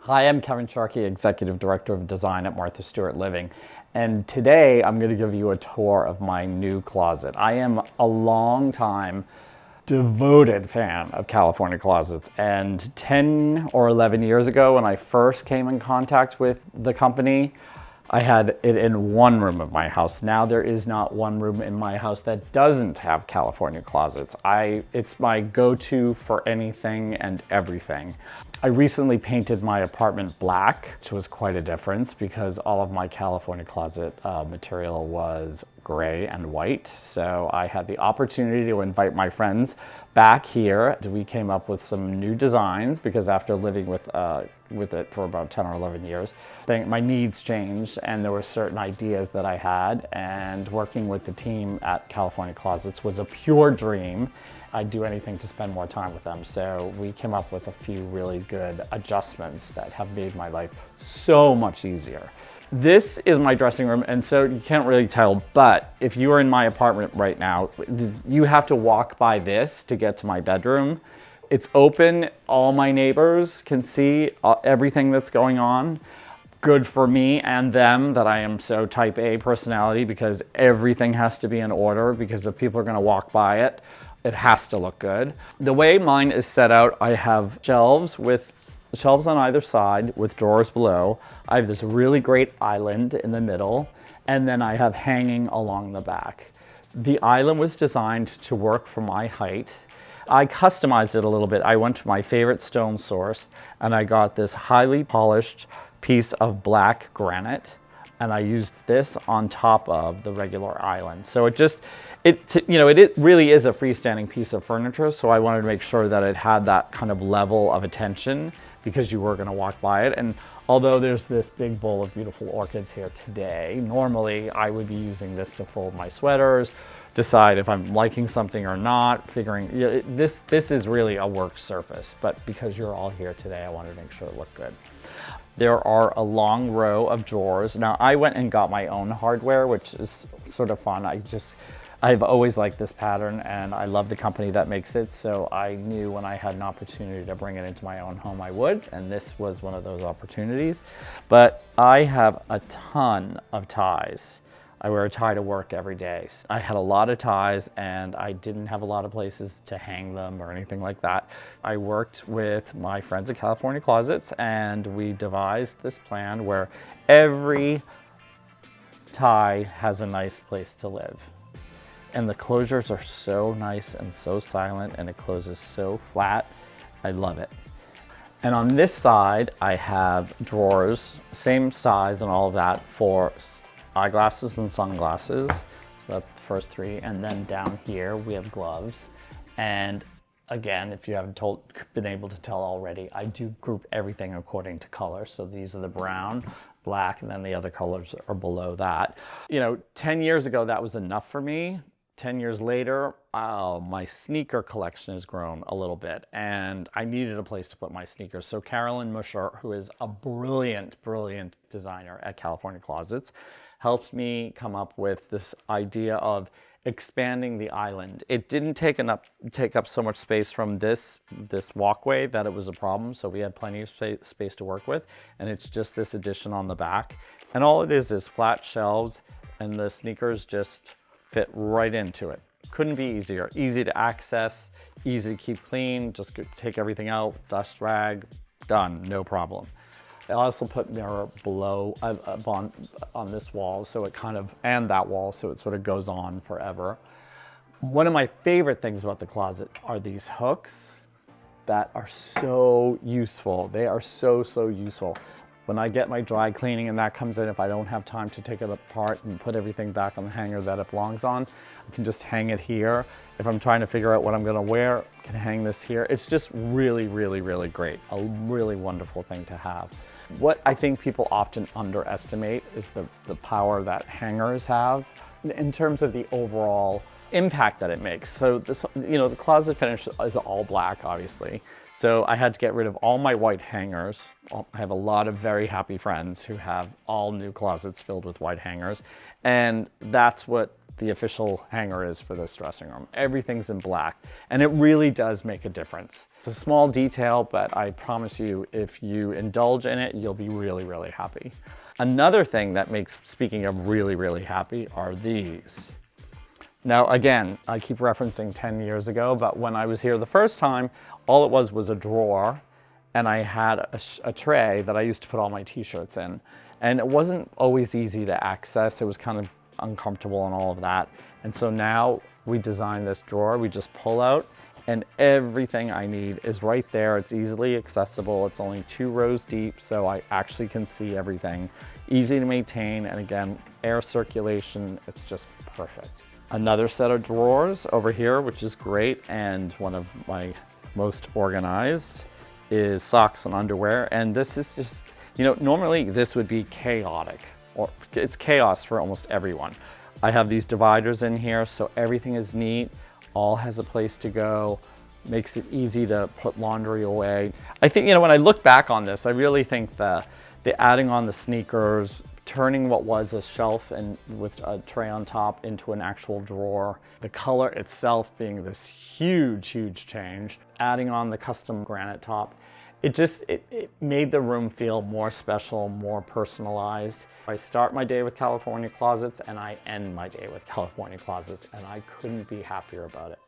Hi, I'm Kevin Sharkey, Executive Director of Design at Martha Stewart Living. And today I'm going to give you a tour of my new closet. I am a long time devoted fan of California closets. And 10 or 11 years ago, when I first came in contact with the company, I had it in one room of my house. Now there is not one room in my house that doesn't have California closets. It's my go-to for anything and everything. I recently painted my apartment black, which was quite a difference because all of my California closet material was gray and white. So I had the opportunity to invite my friends back here. We came up with some new designs because after living with it for about 10 or 11 years, my needs changed and there were certain ideas that I had, and working with the team at California Closets was a pure dream. I'd do anything to spend more time with them. So we came up with a few really good adjustments that have made my life so much easier. This is my dressing room, and so you can't really tell, but if you are in my apartment right now, you have to walk by this to get to my bedroom. It's open, all my neighbors can see everything that's going on. Good for me and them that I am so type A personality, because everything has to be in order, because if people are gonna walk by it, it has to look good. The way mine is set out, I have shelves on either side with drawers below. I have this really great island in the middle, and then I have hanging along the back. The island was designed to work for my height. I customized it a little bit. I went to my favorite stone source and I got this highly polished piece of black granite, and I used this on top of the regular island. So it really is a freestanding piece of furniture, so I wanted to make sure that it had that kind of level of attention because you were gonna walk by it. And although there's this big bowl of beautiful orchids here today, normally I would be using this to fold my sweaters, decide if I'm liking something or not, this is really a work surface, but because you're all here today, I wanted to make sure it looked good. There are a long row of drawers. Now I went and got my own hardware, which is sort of fun. I've always liked this pattern and I love the company that makes it, so I knew when I had an opportunity to bring it into my own home I would, and this was one of those opportunities. But I have a ton of ties. I wear a tie to work every day. I had a lot of ties and I didn't have a lot of places to hang them or anything like that. I worked with my friends at California Closets and we devised this plan where every tie has a nice place to live. And the closures are so nice and so silent, and it closes so flat. I love it. And on this side, I have drawers, same size and all of that, for eyeglasses and sunglasses. So that's the first three. And then down here we have gloves. And again, if you haven't been able to tell already, I do group everything according to color. So these are the brown, black, and then the other colors are below that. 10 years ago, that was enough for me. 10 years later, my sneaker collection has grown a little bit and I needed a place to put my sneakers. So Carolyn Musher, who is a brilliant, brilliant designer at California Closets, helped me come up with this idea of expanding the island. It didn't take up so much space from this walkway that it was a problem, so we had plenty of space to work with, and it's just this addition on the back. And all it is flat shelves, and the sneakers just fit right into it. Couldn't be easier. Easy to access, easy to keep clean, just take everything out, dust rag, done, no problem. I also put mirror below on this wall, so it and that wall, so it sort of goes on forever. One of my favorite things about the closet are these hooks that are so useful. They are so, so useful. When I get my dry cleaning and that comes in, if I don't have time to take it apart and put everything back on the hanger that it belongs on, I can just hang it here. If I'm trying to figure out what I'm gonna wear, I can hang this here. It's just really, really, really great. A really wonderful thing to have. What I think people often underestimate is the power that hangers have in terms of the overall impact that it makes. So this, the closet finish is all black, obviously. So I had to get rid of all my white hangers. I have a lot of very happy friends who have all new closets filled with white hangers. And that's what the official hanger is for this dressing room. Everything's in black, and it really does make a difference. It's a small detail, but I promise you, if you indulge in it, you'll be really, really happy. Another thing that makes, speaking of really, really happy, are these. Now, again, I keep referencing 10 years ago, but when I was here the first time, all it was a drawer, and I had a tray that I used to put all my t-shirts in. And it wasn't always easy to access. It was kind of uncomfortable and all of that. And so now we designed this drawer. We just pull out, and everything I need is right there. It's easily accessible. It's only 2 rows deep, so I actually can see everything. Easy to maintain, and again, air circulation, it's just perfect. Another set of drawers over here, which is great, and one of my most organized, is socks and underwear. And this is just, you know, normally this would be chaotic, or it's chaos for almost everyone. I have these dividers in here, so everything is neat, all has a place to go, makes it easy to put laundry away. I think, you know, when I look back on this, I really think the adding on the sneakers, turning what was a shelf and with a tray on top into an actual drawer, the color itself being this huge, huge change, adding on the custom granite top, it made the room feel more special, more personalized. I start my day with California Closets and I end my day with California Closets, and I couldn't be happier about it.